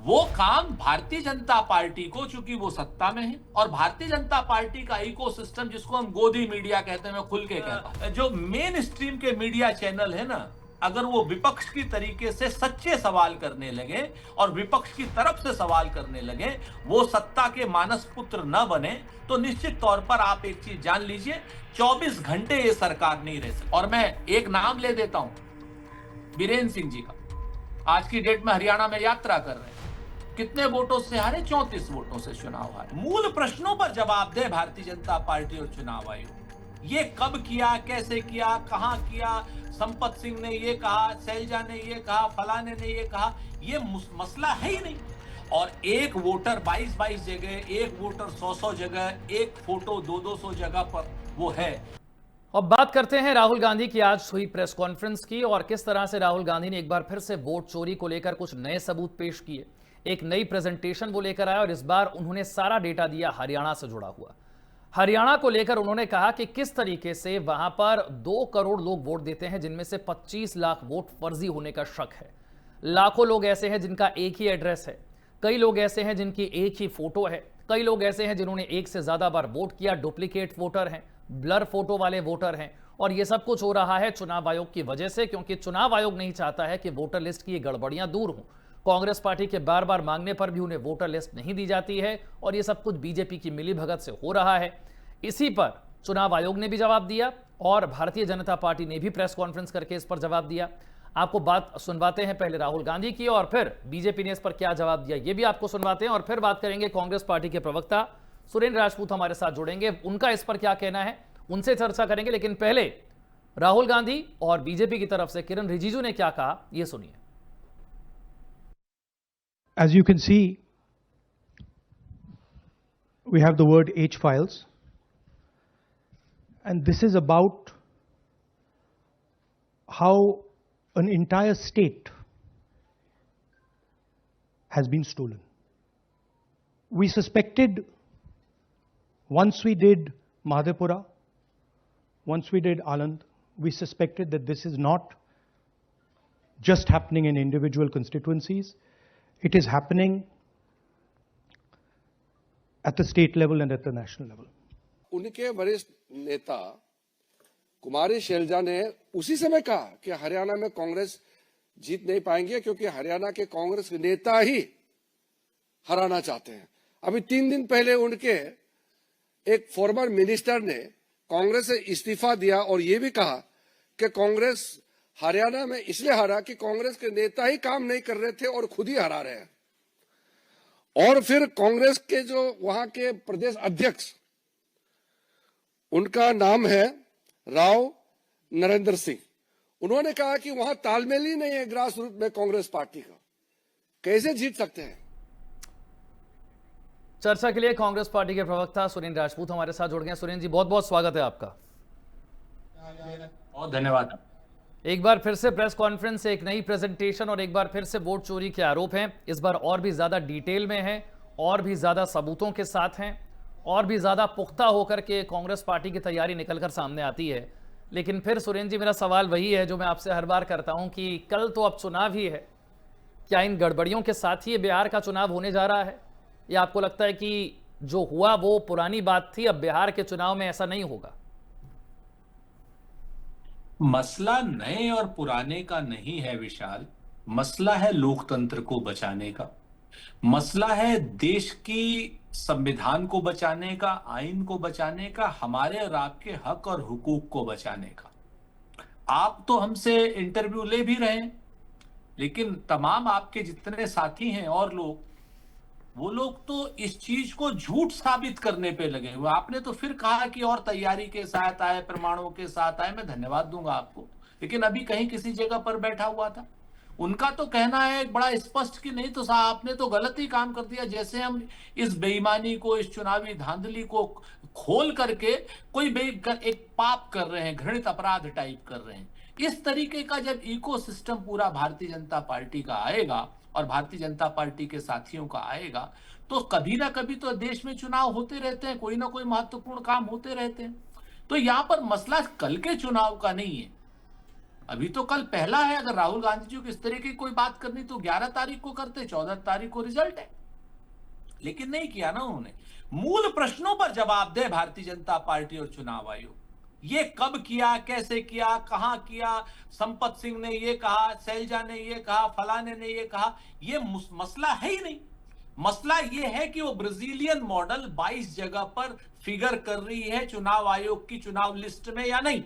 वो काम भारतीय जनता पार्टी को, चूंकि वो सत्ता में है, और भारतीय जनता पार्टी का इकोसिस्टम जिसको हम गोदी मीडिया कहते हैं, मैं खुल के कहता हूं, जो मेन स्ट्रीम के मीडिया चैनल है ना, अगर वो विपक्ष की तरीके से सच्चे सवाल करने लगे और विपक्ष की तरफ से सवाल करने लगे, वो सत्ता के मानस पुत्र न बने, तो निश्चित तौर पर आप एक चीज जान लीजिए, 24 घंटे ये सरकार नहीं रह सकती। और मैं एक नाम ले देता हूं, बीरेन्द्र सिंह जी का, आज की डेट में हरियाणा में यात्रा कर रहे हैं, कितने वोटों से हारे? 34 वोटों से चुनाव हारे। मूल प्रश्नों पर जवाब दे भारतीय जनता पार्टी और चुनाव आयोग। ये कब किया, कैसे किया, कहां किया, संपत सिंह ने ये कहा, शैलजा ने ये कहा, फलाने ने ये कहा, ये मसला है ही नहीं। और एक वोटर 22 जगह, एक वोटर 100 जगह, एक फोटो 200 जगह पर वो है। अब बात करते हैं राहुल गांधी की आज हुई प्रेस कॉन्फ्रेंस की, और किस तरह से राहुल गांधी ने एक बार फिर से वोट चोरी को लेकर कुछ नए सबूत पेश किए, एक नई प्रेजेंटेशन वो लेकर आया, और इस बार उन्होंने सारा डेटा दिया हरियाणा से जुड़ा हुआ। हरियाणा को लेकर उन्होंने कहा कि किस तरीके से वहां पर 2 करोड़ लोग वोट देते हैं, जिनमें से 25 लाख वोट फर्जी होने का शक है। लाखों लोग ऐसे हैं जिनका एक ही एड्रेस है, कई लोग ऐसे हैं जिनकी एक ही फोटो है, कई लोग ऐसे हैं जिन्होंने एक से ज्यादा बार वोट किया, डुप्लीकेट वोटर हैं, ब्लर फोटो वाले वोटर हैं। और यह सब कुछ हो रहा है चुनाव आयोग की वजह से, क्योंकि चुनाव आयोग नहीं चाहता है कि वोटर लिस्ट की ये गड़बड़ियां दूर हों। कांग्रेस पार्टी के बार बार मांगने पर भी उन्हें वोटर लिस्ट नहीं दी जाती है, और यह सब कुछ बीजेपी की मिलीभगत से हो रहा है। इसी पर चुनाव आयोग ने भी जवाब दिया, और भारतीय जनता पार्टी ने भी प्रेस कॉन्फ्रेंस करके इस पर जवाब दिया। आपको बात सुनवाते हैं पहले राहुल गांधी की, और फिर बीजेपी ने इस पर क्या जवाब दिया ये भी आपको सुनवाते हैं, और फिर बात करेंगे कांग्रेस पार्टी के प्रवक्ता सुरेंद्र राजपूत हमारे साथ जुड़ेंगे, उनका इस पर क्या कहना है उनसे चर्चा करेंगे। लेकिन पहले राहुल गांधी और बीजेपी की तरफ से किरण रिजिजू ने क्या कहा, यह सुनिए। As you can see, we have the word H files, and this is about how an entire state has been stolen. We suspected, once we did Madhepura, once we did Anand, we suspected that this is not just happening in individual constituencies. It is happening at the state level and at the national level. उनके वरिष्ठ नेता कुमारी शैलजा ने उसी समय कहा कि हरियाणा में कांग्रेस जीत नहीं पाएंगे, क्योंकि हरियाणा के कांग्रेस के नेता ही हराना चाहते हैं। अभी 3 दिन पहले उनके एक फॉर्मर मिनिस्टर ने कांग्रेस से इस्तीफा दिया, और ये भी कहा कि कांग्रेस हरियाणा में इसलिए हारा कि कांग्रेस के नेता ही काम नहीं कर रहे थे और खुद ही हरा रहे हैं। और फिर कांग्रेस के जो वहां के प्रदेश अध्यक्ष, उनका नाम है राव नरेंद्र सिंह, उन्होंने कहा कि वहां तालमेल ही नहीं है ग्रास रूट में कांग्रेस पार्टी का, कैसे जीत सकते हैं। चर्चा के लिए कांग्रेस पार्टी के प्रवक्ता सुरेंद्र राजपूत हमारे साथ जुड़ गए। सुरेंद्र जी, बहुत बहुत स्वागत है आपका। बहुत धन्यवाद। एक बार फिर से प्रेस कॉन्फ्रेंस, एक नई प्रेजेंटेशन, और एक बार फिर से वोट चोरी के आरोप हैं। इस बार और भी ज्यादा डिटेल में हैं, और भी ज्यादा सबूतों के साथ हैं, और भी ज्यादा पुख्ता होकर के कांग्रेस पार्टी की तैयारी निकलकर सामने आती है। लेकिन फिर सुरेंद्र जी, मेरा सवाल वही है जो मैं आपसे हर बार करता हूं कि कल तो अब चुनाव ही है, क्या इन गड़बड़ियों के साथ ही बिहार का चुनाव होने जा रहा है, या आपको लगता है कि जो हुआ वो पुरानी बात थी, अब बिहार के चुनाव में ऐसा नहीं होगा? मसला नए और पुराने का नहीं है विशाल, मसला है लोकतंत्र को बचाने का, मसला है देश की संविधान को बचाने का, आइन को बचाने का, हमारे और आपके हक और हुकूक को बचाने का। आप तो हमसे इंटरव्यू ले भी रहे हैं, लेकिन तमाम आपके जितने साथी हैं और लोग, वो लोग तो इस चीज को झूठ साबित करने पे लगे हुए। आपने तो फिर कहा कि और तैयारी के साथ आए, प्रमाणों के साथ आए, मैं धन्यवाद दूंगा आपको, लेकिन अभी कहीं किसी जगह पर बैठा हुआ था। उनका तो कहना है बड़ा स्पष्ट कि नहीं तो साहब आपने तो गलत ही काम कर दिया, जैसे हम इस बेईमानी को, इस चुनावी धांधली को खोल करके कोई एक पाप कर रहे हैं, घृणित अपराध टाइप कर रहे हैं। इस तरीके का जब इकोसिस्टम पूरा भारतीय जनता पार्टी का आएगा और भारतीय जनता पार्टी के साथियों का आएगा, तो कभी ना कभी तो देश में चुनाव होते रहते हैं, कोई ना कोई महत्वपूर्ण काम होते रहते हैं। तो यहां पर मसला कल के चुनाव का नहीं है, अभी तो कल पहला है। अगर राहुल गांधी जी को इस तरह की कोई बात करनी तो 11 तारीख को करते, 14 तारीख को रिजल्ट है, लेकिन नहीं किया ना उन्होंने। मूल प्रश्नों पर जवाब दे भारतीय जनता पार्टी और चुनाव आयोग। ये कब किया, कैसे किया, कहां किया, संपत सिंह ने ये कहा, शैलजा ने ये कहा, फलाने ने ये कहा, ये मसला है ही नहीं। मसला ये है कि वो ब्राजीलियन मॉडल 22 जगह पर फिगर कर रही है चुनाव आयोग की चुनाव लिस्ट में या नहीं।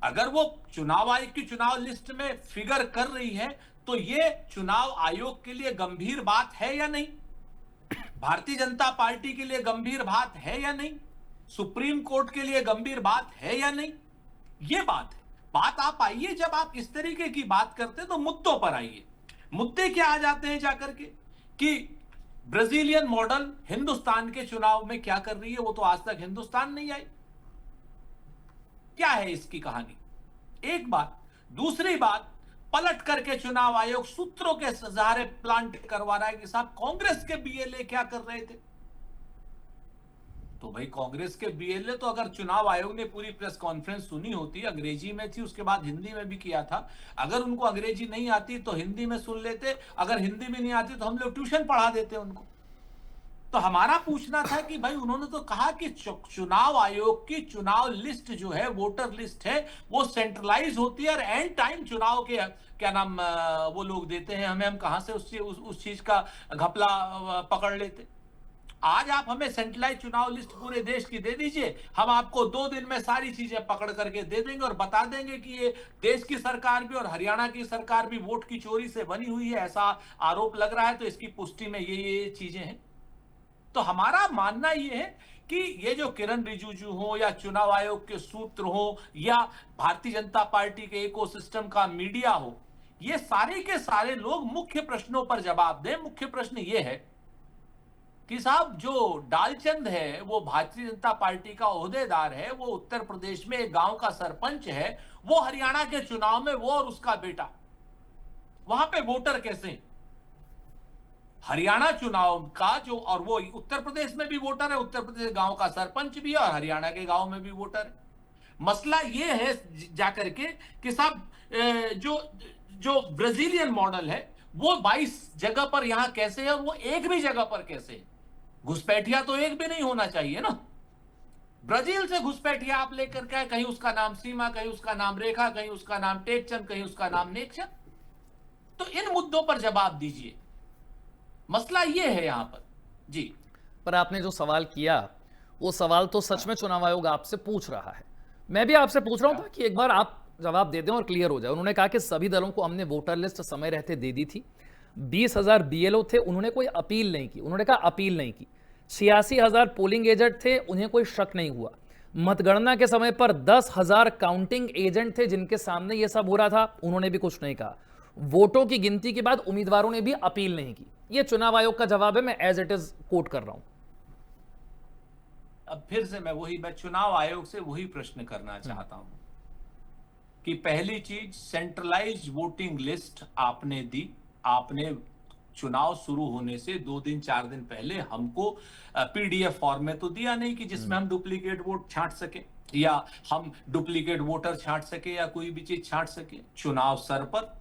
अगर वो चुनाव आयोग की चुनाव लिस्ट में फिगर कर रही है तो ये चुनाव आयोग के लिए गंभीर बात है या नहीं, भारतीय जनता पार्टी के लिए गंभीर बात है या नहीं, सुप्रीम कोर्ट के लिए गंभीर बात है या नहीं, ये बात है। बात आप आइए, जब आप इस तरीके की बात करते हैं तो मुद्दों पर आइए। मुद्दे क्या आ जाते हैं जाकर के कि ब्राजीलियन मॉडल हिंदुस्तान के चुनाव में क्या कर रही है, वो तो आज तक हिंदुस्तान नहीं आई। क्या है इसकी कहानी? एक बात। दूसरी बात, पलट करके चुनाव आयोग सूत्रों के सहारे प्लांट करवा रहा है कि साहब कांग्रेस के बीएलए क्या कर रहे थे। तो भाई कांग्रेस के बीएलए तो अगर चुनाव आयोग ने पूरी प्रेस कॉन्फ्रेंस सुनी होती, अंग्रेजी में थी, उसके बाद हिंदी में भी किया था। अगर उनको अंग्रेजी नहीं आती तो हिंदी में सुन लेते, अगर हिंदी में नहीं आती तो हम लोग ट्यूशन पढ़ा देते उनको। तो हमारा पूछना था कि भाई उन्होंने तो कहा कि चुनाव आयोग की चुनाव लिस्ट जो है, वोटर लिस्ट है, वो सेंट्रलाइज होती है और एंड टाइम चुनाव के क्या नाम वो लोग देते हैं हमें, हम कहां से उस चीज का घपला पकड़ लेते। आज आप हमें सेंट्रलाइज चुनाव लिस्ट पूरे देश की दे दीजिए, हम आपको 2 दिन में सारी चीजें पकड़ करके दे देंगे और बता देंगे कि ये देश की सरकार भी और हरियाणा की सरकार भी वोट की चोरी से बनी हुई है, ऐसा आरोप लग रहा है, तो इसकी पुष्टि में ये चीजें हैं। तो हमारा मानना यह है कि ये जो किरण रिजिजू हो या चुनाव आयोग के सूत्र हो या भारतीय जनता पार्टी के इकोसिस्टम का मीडिया हो, ये सारे के सारे लोग मुख्य प्रश्नों पर जवाब दें। मुख्य प्रश्न ये है कि साहब जो डालचंद है वो भारतीय जनता पार्टी का ओहदेदार है, वो उत्तर प्रदेश में एक गांव का सरपंच है, वो हरियाणा के चुनाव में वो और उसका बेटा वहां पे वोटर कैसे हैं? हरियाणा चुनाव का जो, और वो उत्तर प्रदेश में भी वोटर है, उत्तर प्रदेश गांव का सरपंच भी है और हरियाणा के गांव में भी वोटर है। मसला ये है जाकर के कि साहब जो ब्राजीलियन मॉडल है वो 22 जगह पर यहां कैसे है और वो एक भी जगह पर कैसे है? घुसपैठिया तो एक भी नहीं होना चाहिए ना। ब्राजील से घुसपैठिया आप लेकर के, कहीं उसका नाम सीमा, कहीं उसका नाम रेखा, कहीं उसका नाम टेकचंद, कहीं उसका नाम नेकचंद। तो इन मुद्दों पर जवाब दीजिए, मसला ये है यहां पर जी। पर आपने जो सवाल किया वो सवाल तो सच में चुनाव आयोग आपसे पूछ रहा है। मैं भी आपसे पूछ रहा हूं कि एक बार आप जवाब दे दें और क्लियर हो जाए। उन्होंने कहा कि सभी दलों को हमने वोटर लिस्ट समय रहते दे दी थी। 20,000 बीएलओ थे, उन्होंने कोई अपील नहीं की। उन्होंने कहा अपील नहीं की। 86,000 पोलिंग एजेंट थे, उन्हें कोई शक नहीं हुआ। मतगणना के समय पर 10,000 काउंटिंग एजेंट थे जिनके सामने यह सब हो रहा था, उन्होंने भी कुछ नहीं कहा। वोटों की गिनती के बाद उम्मीदवारों ने भी अपील नहीं की। यह चुनाव आयोग का जवाब है, मैं एज इट इज कोट कर रहा हूं। अब फिर से मैं चुनाव आयोग से वही प्रश्न करना चाहता हूं कि पहली चीज, सेंट्रलाइज्ड वोटिंग लिस्ट आपने दी, आपने चुनाव शुरू होने से 2 दिन 4 दिन पहले हमको पीडीएफ फॉर्म में तो दिया नहीं कि जिसमें हम डुप्लीकेट वोट छांट सके या हम डुप्लीकेट वोटर छांट सके या कोई भी चीज छांट सके। चुनाव सर पर,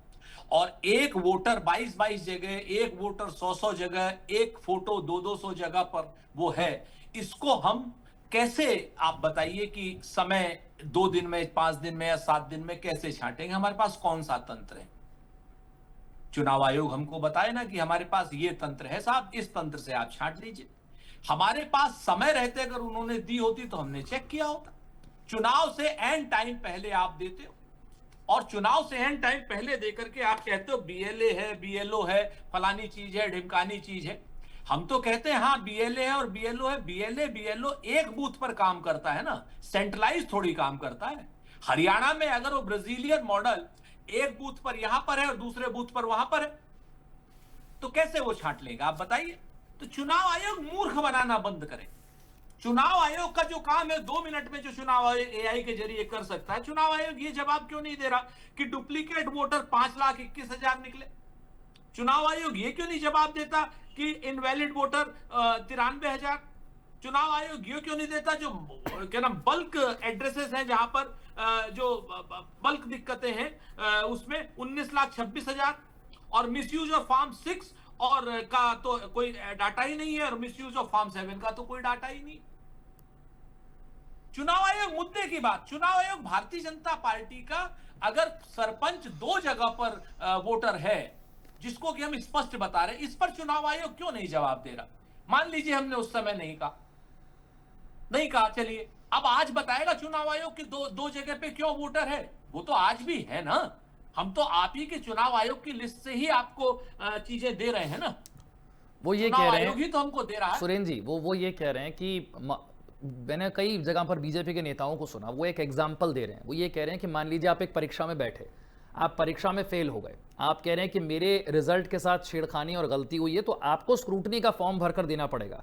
और एक वोटर 22 जगह, एक वोटर 100 जगह, एक फोटो 200 जगह पर वो है। इसको हम कैसे, आप बताइए कि समय 2 दिन में, 5 दिन में या 7 दिन में कैसे छांटेंगे? हमारे पास कौन सा तंत्र है? चुनाव आयोग हमको बताए ना कि हमारे पास ये तंत्र है साहब, इस तंत्र से आप छांट लीजिए। हमारे पास समय रहते अगर उन्होंने दी होती तो हमने चेक किया होता। चुनाव से एंड टाइम पहले आप देते हो, और चुनाव से एंड टाइम पहले देकर के आप कहते हो बीएलए है, बीएलओ है, फलानी चीज है, ढिमकानी चीज है। हम तो कहते हैं हाँ बीएलए है और बीएलओ है। बीएलओ एक बूथ पर काम करता है ना, सेंट्रलाइज थोड़ी काम करता है। हरियाणा में अगर वो ब्राजीलियन मॉडल एक बूथ पर यहां पर है और दूसरे बूथ पर वहां पर है तो कैसे वो छांट लेगा, आप बताइए। तो चुनाव आयोग मूर्ख बनाना बंद करे। चुनाव आयोग का जो काम है 2 मिनट में जो चुनाव आयोग एआई के जरिए कर सकता है, चुनाव आयोग ये जवाब क्यों नहीं दे रहा कि डुप्लीकेट वोटर 5,21,000 निकले? चुनाव आयोग ये क्यों नहीं जवाब देता कि इनवैलिड वोटर 93,000? चुनाव आयोग ये क्यों नहीं देता जो क्या नाम बल्क एड्रेसेस हैं जहां पर जो बल्क दिक्कतें हैं उसमें 19,26,000 और मिसयूज ऑफ फॉर्म 6 और का तो कोई डाटा ही नहीं है और मिसयूज ऑफ फॉर्म 7 का तो कोई डाटा ही नहीं। चुनाव आयोग मुद्दे की बात, चुनाव आयोग भारतीय जनता पार्टी का अगर सरपंच 2 जगह पर वोटर है जिसको कि हम स्पष्ट बता रहे हैं, इस पर चुनाव आयोग क्यों नहीं जवाब दे रहा? मान लीजिए हमने उस समय नहीं कहा, चलिए अब आज बताएगा चुनाव आयोग कि दो जगह पे क्यों वोटर है। वो तो आज भी है ना, हम तो आप ही के चुनाव आयोग की लिस्ट से ही आपको चीजें दे रहे हैं ना। वो ये कह रहे हैं, तो हमको दे रहा है सुरेंद्र जी, वो ये कह रहे हैं कि मैंने कई जगह पर बीजेपी के नेताओं को सुना, वो एक एग्जाम्पल दे रहे हैं। वो ये कह रहे हैं कि मान लीजिए आप एक परीक्षा में बैठे, आप परीक्षा में फेल हो गए, आप कह रहे हैं कि मेरे रिजल्ट के साथ छेड़खानी और गलती हुई है, तो आपको स्क्रूटनी का फॉर्म भरकर देना पड़ेगा।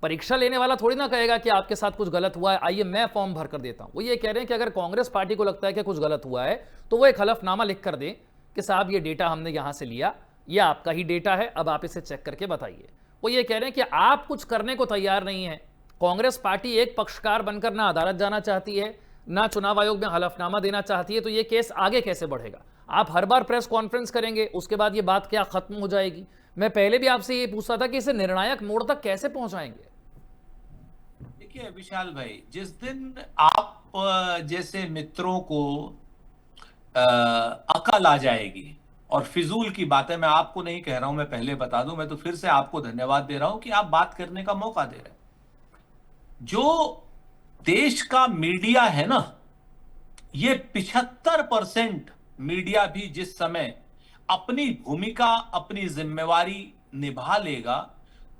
परीक्षा लेने वाला थोड़ी ना कहेगा कि आपके साथ कुछ गलत हुआ है, आइए मैं फॉर्म भर कर देता हूं। वो ये कह रहे हैं कि अगर कांग्रेस पार्टी को लगता है कि कुछ गलत हुआ है तो वो एक हलफनामा लिख कर दें कि साहब ये डेटा हमने यहां से लिया, ये आपका ही डेटा है, अब आप इसे चेक करके बताइए। वो ये कह रहे हैं कि आप कुछ करने को तैयार नहीं है। कांग्रेस पार्टी एक पक्षकार बनकर ना अदालत जाना चाहती है, ना चुनाव आयोग में हलफनामा देना चाहती है, तो ये केस आगे कैसे बढ़ेगा? आप हर बार प्रेस कॉन्फ्रेंस करेंगे, उसके बाद ये बात क्या खत्म हो जाएगी? मैं पहले भी आपसे ये पूछता था कि इसे निर्णायक मोड़ तक कैसे पहुंचाएंगे? देखिए विशाल भाई, जिस दिन आप जैसे मित्रों को अकल आ जाएगी और फिजूल की बातें, मैं आपको नहीं कह रहा हूं, मैं पहले बता दूं, मैं तो फिर से आपको धन्यवाद दे रहा हूं कि आप बात करने का मौका दे रहे हैं। जो देश का मीडिया है ना, ये 75% मीडिया भी जिस समय अपनी भूमिका, अपनी जिम्मेवारी निभा लेगा,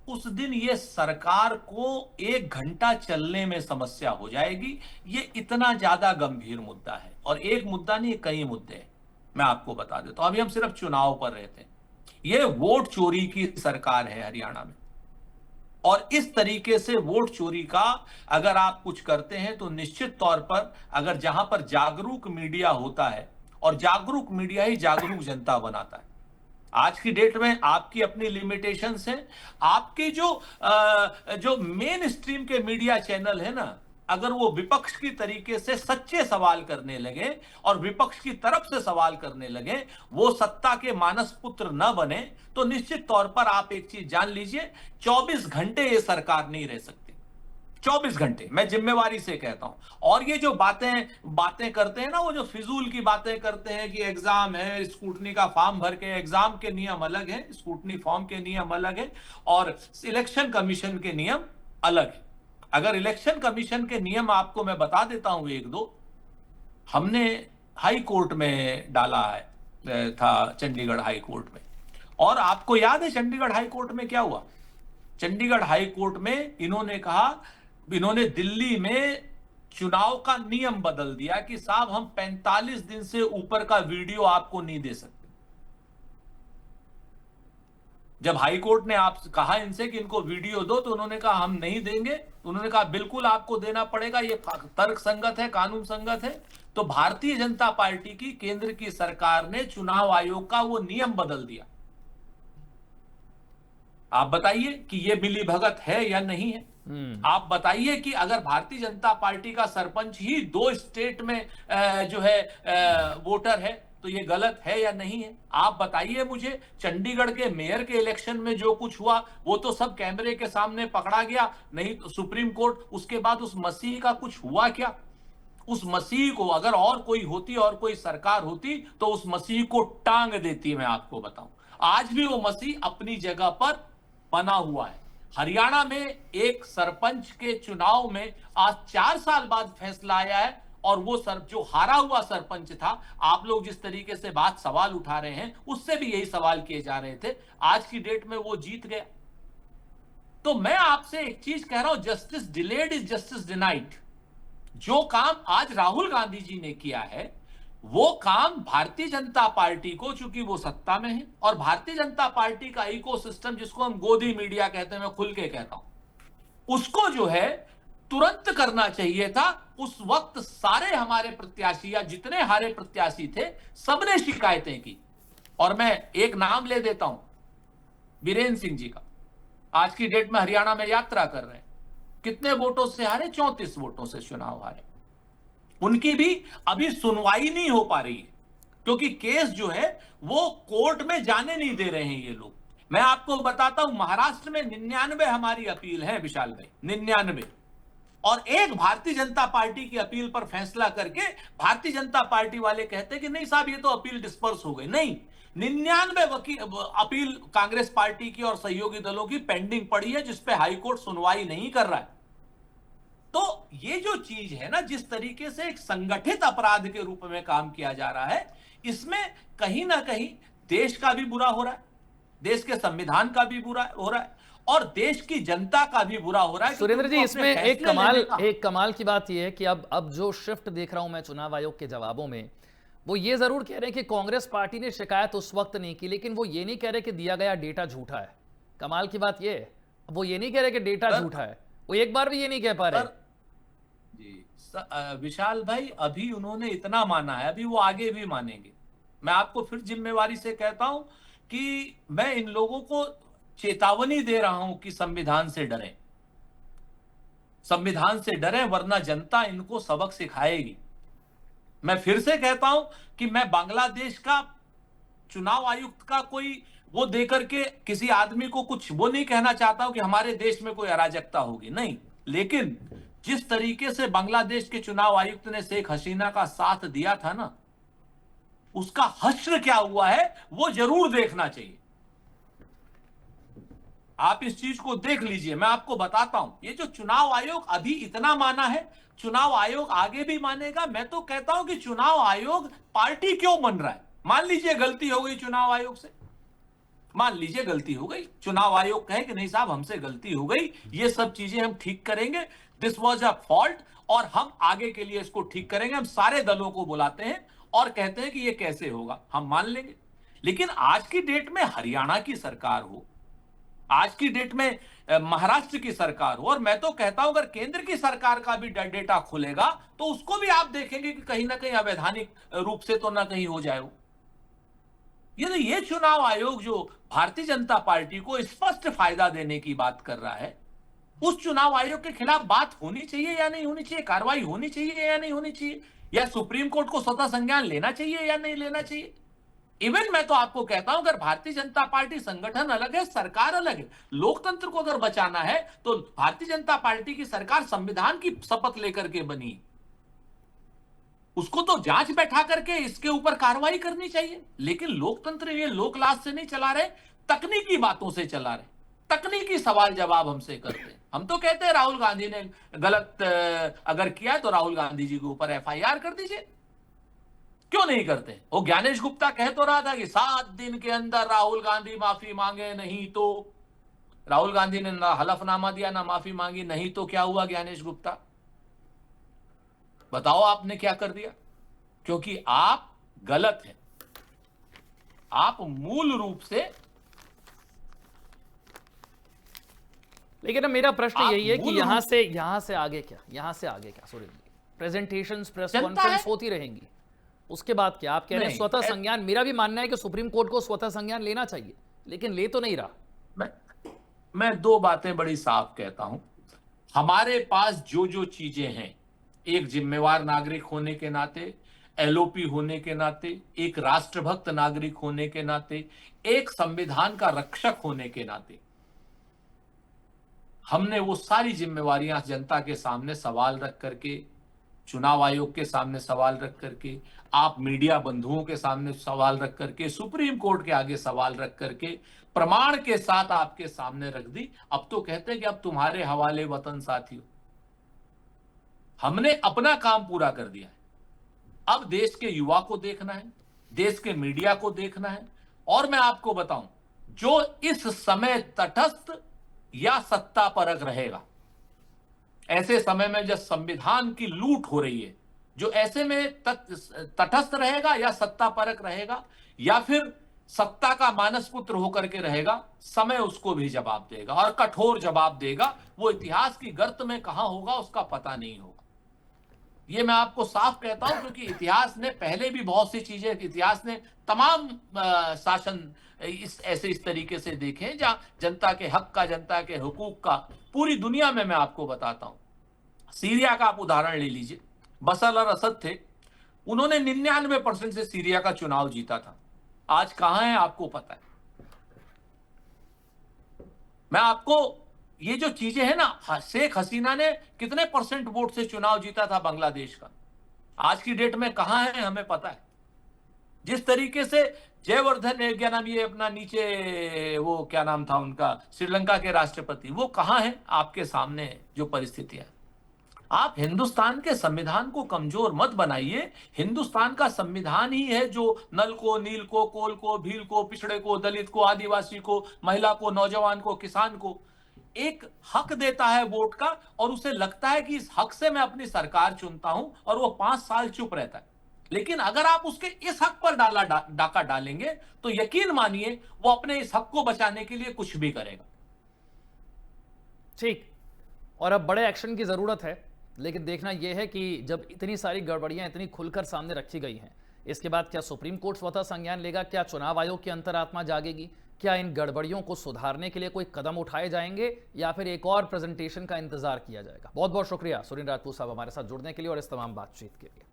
उस दिन ये सरकार को 1 घंटा चलने में समस्या हो जाएगी। ये इतना ज्यादा गंभीर मुद्दा है, और एक मुद्दा नहीं, कई मुद्दे हैं। मैं आपको बता देता हूं, अभी हम सिर्फ चुनाव पर रहते हैं। ये वोट चोरी की सरकार है हरियाणा में, और इस तरीके से वोट चोरी का अगर आप कुछ करते हैं तो निश्चित तौर पर, अगर जहां पर जागरूक मीडिया होता है, और जागरूक मीडिया ही जागरूक जनता बनाता है। आज की डेट में आपकी अपनी लिमिटेशंस हैं। आपके जो मेन स्ट्रीम के मीडिया चैनल है ना, अगर वो विपक्ष की तरीके से सच्चे सवाल करने लगे और विपक्ष की तरफ से सवाल करने लगे, वो सत्ता के मानस पुत्र न बने, तो निश्चित तौर पर आप एक चीज जान लीजिए, 24 घंटे ये सरकार नहीं रह सकती। 24 घंटे, मैं जिम्मेवारी से कहता हूं। और ये जो बातें करते हैं ना, वो जो फिजूल की बातें करते हैं कि एग्जाम है, स्कूटनी का फॉर्म भर के, एग्जाम के नियम अलग है, स्कूटनी फॉर्म के नियम अलग है, और इलेक्शन कमीशन के नियम अलग है। अगर इलेक्शन कमीशन के नियम आपको मैं बता देता हूं 1-2, हमने हाई कोर्ट में डाला है, था चंडीगढ़ हाई कोर्ट में, और आपको याद है चंडीगढ़ हाई कोर्ट में क्या हुआ? चंडीगढ़ हाई कोर्ट में इन्होंने दिल्ली में चुनाव का नियम बदल दिया कि साहब हम 45 दिन से ऊपर का वीडियो आपको नहीं दे सकते। जब हाई कोर्ट ने आप कहा इनसे कि इनको वीडियो दो, तो उन्होंने कहा हम नहीं देंगे। उन्होंने कहा बिल्कुल आपको देना पड़ेगा, ये तर्क संगत है, कानून संगत है। तो भारतीय जनता पार्टी की केंद्र की सरकार ने चुनाव आयोग का वो नियम बदल दिया। आप बताइए कि ये मिली भगत है या नहीं है? आप बताइए कि अगर भारतीय जनता पार्टी का सरपंच ही 2 स्टेट में जो है वोटर है, तो ये गलत है या नहीं है? आप बताइए मुझे, चंडीगढ़ के मेयर के इलेक्शन में जो कुछ हुआ वो तो सब कैमरे के सामने पकड़ा गया, नहीं तो सुप्रीम कोर्ट, उसके बाद उस मसीह का कुछ हुआ क्या? उस मसीह को अगर और कोई होती, और कोई सरकार होती, तो उस मसीह को टांग देती। मैं आपको बताऊं, आज भी वो मसीह अपनी जगह पर बना हुआ है। हरियाणा में एक सरपंच के चुनाव में आज 4 साल बाद फैसला आया है, और वो जो हारा हुआ सरपंच था, आप लोग जिस तरीके से सवाल उठा रहे हैं, उससे भी यही सवाल किए जा रहे थे, आज की डेट में वो जीत गया। तो मैं आपसे एक चीज कह रहा हूं, justice delayed is justice denied. जो काम आज राहुल गांधी जी ने किया है, वो काम भारतीय जनता पार्टी को, चूंकि वो सत्ता में है, और भारतीय जनता पार्टी का इकोसिस्टम, जिसको हम गोदी मीडिया कहते हैं, मैं खुल के कहता हूं, उसको जो है तुरंत करना चाहिए था। उस वक्त सारे हमारे प्रत्याशी, या जितने हारे प्रत्याशी थे, सबने शिकायतें की। और मैं एक नाम ले देता हूं, बीरेंद्र सिंह जी का, आज की डेट में हरियाणा में यात्रा कर रहे हैं। कितने वोटों से हारे? 34 वोटों से चुनाव हारे। उनकी भी अभी सुनवाई नहीं हो पा रही है, क्योंकि केस जो है वो कोर्ट में जाने नहीं दे रहे हैं ये लोग। मैं आपको बताता हूं, महाराष्ट्र में 99 हमारी अपील है विशाल भाई, 99, और एक भारतीय जनता पार्टी की अपील पर फैसला करके भारतीय जनता पार्टी वाले कहते हैं कि नहीं साहब ये तो अपील डिस्पर्स हो गई। नहीं, 99 अपील कांग्रेस पार्टी की और सहयोगी दलों की पेंडिंग पड़ी है, जिसपे हाईकोर्ट सुनवाई नहीं कर रहा है। तो ये जो चीज है ना, जिस तरीके से एक संगठित अपराध के रूप में काम किया जा रहा है, इसमें कहीं ना कहीं देश का भी बुरा हो रहा है, देश के संविधान का भी बुरा हो रहा है, और देश की जनता का भी बुरा हो रहा है। सुरेंद्र जी, इसमें एक कमाल की बात यह है कि अब जो शिफ्ट देख रहा हूं मैं चुनाव आयोग के जवाबों में, वो ये जरूर कह रहे हैं कि कांग्रेस पार्टी ने शिकायत उस वक्त नहीं की, लेकिन वो ये नहीं कह रहे कि दिया गया डेटा झूठा है। कमाल की बात ये है, वो ये नहीं कह रहे कि डेटा झूठा है, वो एक बार भी ये नहीं कह पा रहे। जी विशाल भाई, अभी उन्होंने इतना माना है, अभी वो आगे भी मानेंगे। मैं आपको फिर जिम्मेवारी से कहता हूं कि मैं इन लोगों को चेतावनी दे रहा हूं कि संविधान से डरें, संविधान से डरें, वरना जनता इनको सबक सिखाएगी। मैं फिर से कहता हूं कि मैं बांग्लादेश का चुनाव आयुक्त का कोई वो देकर के किसी आदमी को कुछ वो नहीं कहना चाहता हूं कि हमारे देश में कोई अराजकता होगी, नहीं, लेकिन जिस तरीके से बांग्लादेश के चुनाव आयुक्त ने शेख हसीना का साथ दिया था ना, उसका हश्र क्या हुआ है वो जरूर देखना चाहिए। आप इस चीज को देख लीजिए, मैं आपको बताता हूं। ये जो चुनाव आयोग अभी इतना माना है, चुनाव आयोग आगे भी मानेगा। मैं तो कहता हूं कि चुनाव आयोग पार्टी क्यों बन रहा है? मान लीजिए गलती हो गई चुनाव आयोग से, मान लीजिए गलती हो गई, चुनाव आयोग कहे कि नहीं साहब हमसे गलती हो गई, ये सब चीजें हम ठीक करेंगे, दिस वॉज अ फॉल्ट, और हम आगे के लिए इसको ठीक करेंगे। हम सारे दलों को बुलाते हैं और कहते हैं कि ये कैसे होगा, हम मान लेंगे। लेकिन आज की डेट में हरियाणा की सरकार हो, आज की डेट में महाराष्ट्र की सरकार हो, और मैं तो कहता हूं अगर केंद्र की सरकार का भी डेटा खुलेगा तो उसको भी आप देखेंगे कि कहीं ना कहीं अवैधानिक रूप से तो ना कहीं हो जाए वो। ये चुनाव आयोग जो भारतीय जनता पार्टी को स्पष्ट फायदा देने की बात कर रहा है, उस चुनाव आयोग के खिलाफ बात होनी चाहिए या नहीं होनी चाहिए, कार्रवाई होनी चाहिए या नहीं होनी चाहिए, या सुप्रीम कोर्ट को स्वतः संज्ञान लेना चाहिए या नहीं लेना चाहिए। इवन मैं तो आपको कहता हूं अगर भारतीय जनता पार्टी संगठन अलग है, सरकार अलग है, लोकतंत्र को अगर बचाना है तो भारतीय जनता पार्टी की सरकार संविधान की शपथ लेकर के बनी, उसको तो जांच बैठा करके इसके ऊपर कार्रवाई करनी चाहिए। लेकिन लोकतंत्र ये लोकलाज से नहीं चला रहे, तकनीकी बातों से चला रहे, तकनीकी सवाल जवाब हमसे करते हैं। हम तो कहते हैं राहुल गांधी ने गलत अगर किया है तो राहुल गांधी जी के ऊपर एफआईआर कर दीजिए, क्यों नहीं करते? वो ज्ञानेश गुप्ता कह तो रहा था कि 7 दिन के अंदर राहुल गांधी माफी मांगे, नहीं तो राहुल गांधी ने ना हलफनामा दिया ना माफी मांगी, नहीं तो क्या हुआ ज्ञानेश गुप्ता? बताओ आपने क्या कर दिया? क्योंकि आप गलत हैं, आप मूल रूप से। लेकिन अब मेरा प्रश्न यही है कि यहां से आगे क्या सुरेंद्र जी? प्रेजेंटेशंस, प्रेस कॉन्फ्रेंस होती रहेंगी, उसके बाद क्या? आप कह रहे हैं स्वतः संज्ञान। मेरा भी मानना है कि सुप्रीम कोर्ट को स्वतः संज्ञान लेना चाहिए, लेकिन ले तो नहीं रहा। मैं 2 बातें बड़ी साफ कहता हूं। हमारे पास जो चीजें हैं, एक जिम्मेवार नागरिक होने के नाते, एलओपी होने के नाते, एक राष्ट्रभक्त नागरिक होने के नाते, एक संविधान का रक्षक होने के नाते, हमने वो सारी जिम्मेवारियां जनता के सामने सवाल रख करके, चुनाव आयोग के सामने सवाल रख करके, आप मीडिया बंधुओं के सामने सवाल रख करके, सुप्रीम कोर्ट के आगे सवाल रख करके, प्रमाण के साथ आपके सामने रख दी। अब तो कहते हैं कि अब तुम्हारे हवाले वतन साथियों। हमने अपना काम पूरा कर दिया है, अब देश के युवा को देखना है, देश के मीडिया को देखना है। और मैं आपको बताऊं, जो इस समय तटस्थ या सत्तापरक रहेगा, ऐसे समय में जब संविधान की लूट हो रही है, जो ऐसे में तटस्थ रहेगा या सत्तापरक रहेगा या फिर सत्ता का मानस पुत्र होकर के रहेगा, समय उसको भी जवाब देगा और कठोर जवाब देगा। वो इतिहास की गर्त में कहां होगा उसका पता नहीं होगा। ये मैं आपको साफ कहता हूं, क्योंकि इतिहास ने पहले भी बहुत सी चीजें, इतिहास ने तमाम शासन इस तरीके से देखें जहां जनता के हक का, जनता के हुकूक का, पूरी दुनिया में मैं आपको बताता हूं, सीरिया का आप उदाहरण ले लीजिए। बशर अल असद थे, उन्होंने 99% से सीरिया का चुनाव जीता था। आज कहां है आपको पता है। मैं आपको ये जो चीजें हैं ना, शेख हसीना ने कितने परसेंट वोट से चुनाव जीता था बांग्लादेश का, आज की डेट में कहां है हमें पता है। जिस तरीके से जयवर्धन, क्या नाम ये अपना नीचे, वो क्या नाम था उनका, श्रीलंका के राष्ट्रपति, वो कहां है आपके सामने जो परिस्थितियां। आप हिंदुस्तान के संविधान को कमजोर मत बनाइए। हिंदुस्तान का संविधान ही है जो नल को, नील को, कोल को, भील को, पिछड़े को, दलित को, आदिवासी को, महिला को, नौजवान को, किसान को एक हक देता है वोट का, और उसे लगता है कि इस हक से मैं अपनी सरकार चुनता हूं, और वो 5 साल चुप रहता है। लेकिन अगर आप उसके इस हक पर डाका डालेंगे तो यकीन मानिए वो अपने इस हक को बचाने के लिए कुछ भी करेगा। ठीक, और अब बड़े एक्शन की जरूरत है, लेकिन देखना यह है कि जब इतनी सारी गड़बड़ियां इतनी खुलकर सामने रखी गई हैं, इसके बाद क्या सुप्रीम कोर्ट स्वतः संज्ञान लेगा, क्या चुनाव आयोग की अंतरात्मा जागेगी, क्या इन गड़बड़ियों को सुधारने के लिए कोई कदम उठाए जाएंगे, या फिर एक और प्रेजेंटेशन का इंतजार किया जाएगा। बहुत बहुत शुक्रिया सुनील राजपूत साहब हमारे साथ जुड़ने के लिए और इस तमाम बातचीत के लिए।